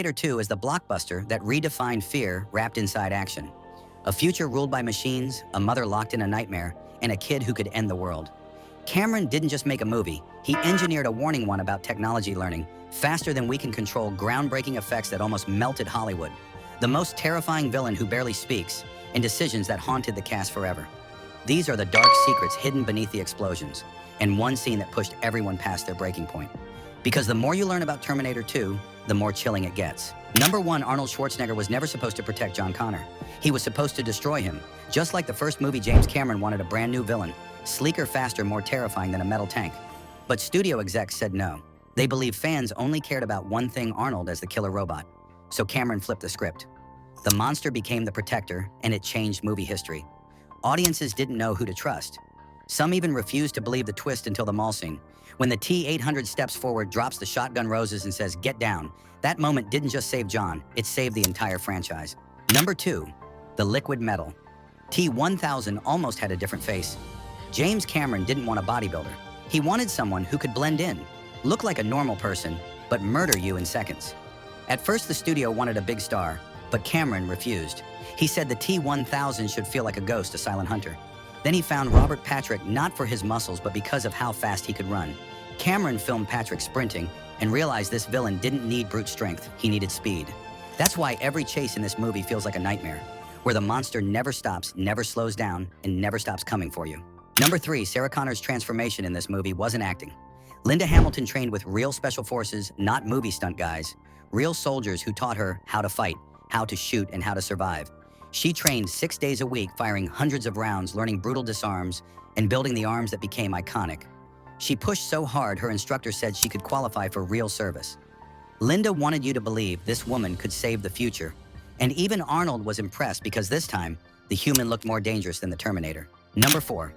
Terminator 2 is the blockbuster that redefined fear wrapped inside action. A future ruled by machines, a mother locked in a nightmare, and a kid who could end the world. Cameron didn't just make a movie, he engineered a warning one about technology learning, faster than we can control, groundbreaking effects that almost melted Hollywood. The most terrifying villain who barely speaks, and decisions that haunted the cast forever. These are the dark secrets hidden beneath the explosions, and one scene that pushed everyone past their breaking point. Because the more you learn about Terminator 2, the more chilling it gets. Number 1, Arnold Schwarzenegger was never supposed to protect John Connor. He was supposed to destroy him. Just like the first movie, James Cameron wanted a brand new villain, sleeker, faster, more terrifying than a metal tank. But studio execs said no. They believed fans only cared about one thing: Arnold as the killer robot. So Cameron flipped the script. The monster became the protector, and it changed movie history. Audiences didn't know who to trust. Some even refused to believe the twist until the mall scene. When the T-800 steps forward, drops the shotgun roses, and says, "Get down," that moment didn't just save John, it saved the entire franchise. Number 2, the liquid metal. T-1000 almost had a different face. James Cameron didn't want a bodybuilder. He wanted someone who could blend in, look like a normal person, but murder you in seconds. At first, the studio wanted a big star, but Cameron refused. He said the T-1000 should feel like a ghost, a silent hunter. Then he found Robert Patrick not for his muscles, but because of how fast he could run. Cameron filmed Patrick sprinting and realized this villain didn't need brute strength, he needed speed. That's why every chase in this movie feels like a nightmare, where the monster never stops, never slows down, and never stops coming for you. Number 3, Sarah Connor's transformation in this movie wasn't acting. Linda Hamilton trained with real special forces, not movie stunt guys. Real soldiers who taught her how to fight, how to shoot, and how to survive. She trained 6 days a week, firing hundreds of rounds, learning brutal disarms, and building the arms that became iconic. She pushed so hard, her instructor said she could qualify for real service. Linda wanted you to believe this woman could save the future. And even Arnold was impressed because this time, the human looked more dangerous than the Terminator. Number 4,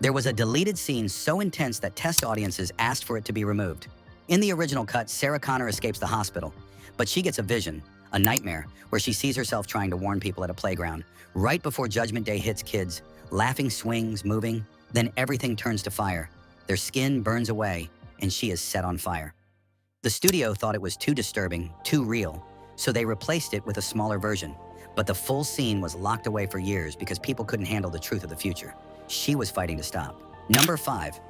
there was a deleted scene so intense that test audiences asked for it to be removed. In the original cut, Sarah Connor escapes the hospital, but she gets a vision, a nightmare, where she sees herself trying to warn people at a playground. Right before Judgment Day hits kids, laughing, swings, moving, then everything turns to fire. Their skin burns away, and she is set on fire. The studio thought it was too disturbing, too real, so they replaced it with a smaller version. But the full scene was locked away for years because people couldn't handle the truth of the future. She was fighting to stop. Number 5.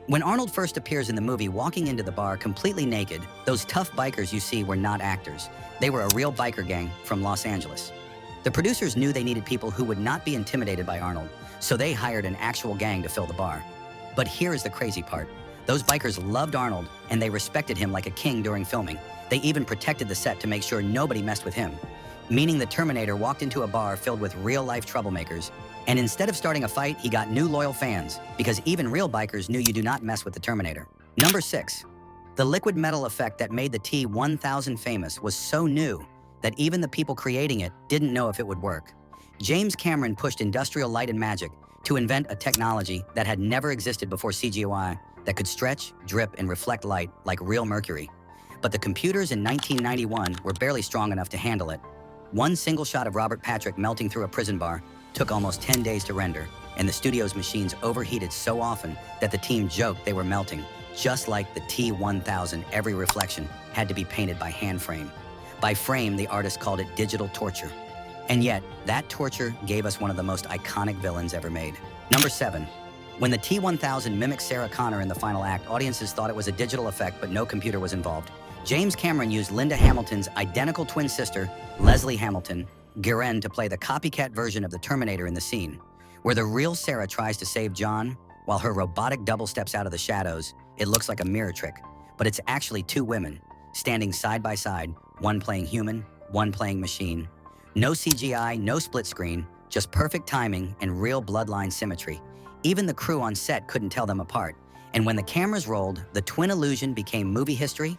When Arnold first appears in the movie, walking into the bar completely naked, those tough bikers you see were not actors. They were a real biker gang from Los Angeles. The producers knew they needed people who would not be intimidated by Arnold, so they hired an actual gang to fill the bar. But here is the crazy part. Those bikers loved Arnold, and they respected him like a king during filming. They even protected the set to make sure nobody messed with him. Meaning the Terminator walked into a bar filled with real-life troublemakers, and instead of starting a fight, he got new loyal fans, because even real bikers knew you do not mess with the Terminator. Number 6. The liquid metal effect that made the T-1000 famous was so new that even the people creating it didn't know if it would work. James Cameron pushed industrial light and magic to invent a technology that had never existed before CGI that could stretch, drip, and reflect light like real mercury. But the computers in 1991 were barely strong enough to handle it. One single shot of Robert Patrick melting through a prison bar took almost 10 days to render, and the studio's machines overheated so often that the team joked they were melting. Just like the T-1000, every reflection had to be painted by hand frame. By frame, the artist called it digital torture. And yet, that torture gave us one of the most iconic villains ever made. Number 7. When the T-1000 mimicked Sarah Connor in the final act, audiences thought it was a digital effect, but no computer was involved. James Cameron used Linda Hamilton's identical twin sister, Leslie Hamilton, Guerin, to play the copycat version of the Terminator in the scene, where the real Sarah tries to save John, while her robotic double steps out of the shadows. It looks like a mirror trick, but it's actually 2 women, standing side by side, one playing human, one playing machine. No CGI, no split screen, just perfect timing and real bloodline symmetry. Even the crew on set couldn't tell them apart. And when the cameras rolled, the twin illusion became movie history.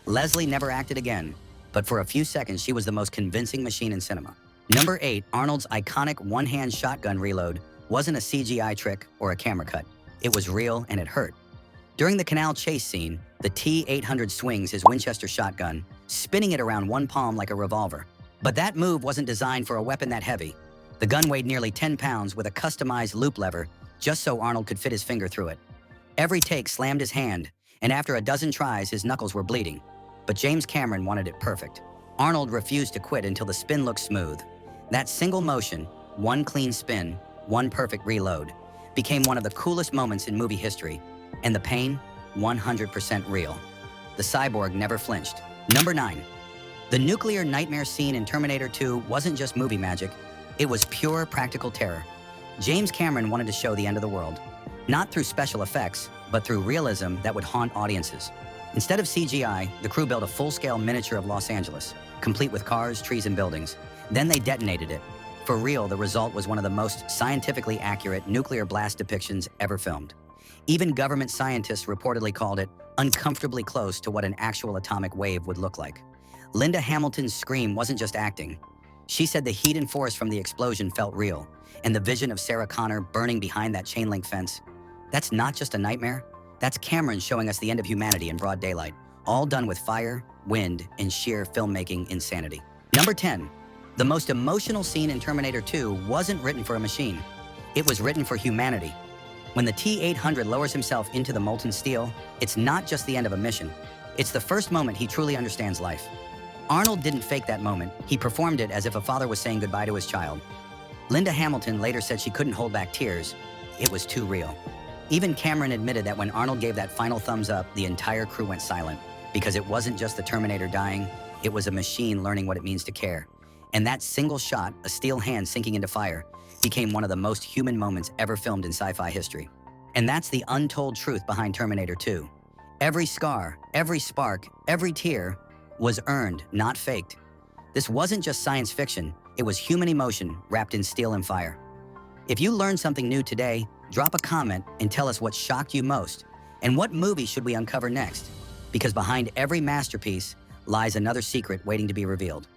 Leslie never acted again, but for a few seconds, she was the most convincing machine in cinema. Number 8, Arnold's iconic one-hand shotgun reload wasn't a CGI trick or a camera cut. It was real, and it hurt. During the canal chase scene, the T-800 swings his Winchester shotgun, spinning it around one palm like a revolver. But that move wasn't designed for a weapon that heavy. The gun weighed nearly 10 pounds with a customized loop lever, just so Arnold could fit his finger through it. Every take slammed his hand, and after a dozen tries, his knuckles were bleeding. But James Cameron wanted it perfect. Arnold refused to quit until the spin looked smooth. That single motion, one clean spin, one perfect reload, became one of the coolest moments in movie history. And the pain, 100% real. The cyborg never flinched. Number 9. The nuclear nightmare scene in Terminator 2 wasn't just movie magic, it was pure practical terror. James Cameron wanted to show the end of the world, not through special effects, but through realism that would haunt audiences. Instead of CGI, the crew built a full-scale miniature of Los Angeles, complete with cars, trees, and buildings. Then they detonated it. For real, the result was one of the most scientifically accurate nuclear blast depictions ever filmed. Even government scientists reportedly called it uncomfortably close to what an actual atomic wave would look like. Linda Hamilton's scream wasn't just acting. She said the heat and force from the explosion felt real, and the vision of Sarah Connor burning behind that chain-link fence. That's not just a nightmare. That's Cameron showing us the end of humanity in broad daylight, all done with fire, wind, and sheer filmmaking insanity. Number 10. The most emotional scene in Terminator 2 wasn't written for a machine. It was written for humanity. When the T-800 lowers himself into the molten steel, it's not just the end of a mission. It's the first moment he truly understands life. Arnold didn't fake that moment. He performed it as if a father was saying goodbye to his child. Linda Hamilton later said she couldn't hold back tears. It was too real. Even Cameron admitted that when Arnold gave that final thumbs up, the entire crew went silent, because it wasn't just the Terminator dying, it was a machine learning what it means to care. And that single shot, a steel hand sinking into fire, became one of the most human moments ever filmed in sci-fi history. And that's the untold truth behind Terminator 2. Every scar, every spark, every tear was earned, not faked. This wasn't just science fiction, it was human emotion wrapped in steel and fire. If you learned something new today, drop a comment and tell us what shocked you most, and what movie should we uncover next? Because behind every masterpiece lies another secret waiting to be revealed.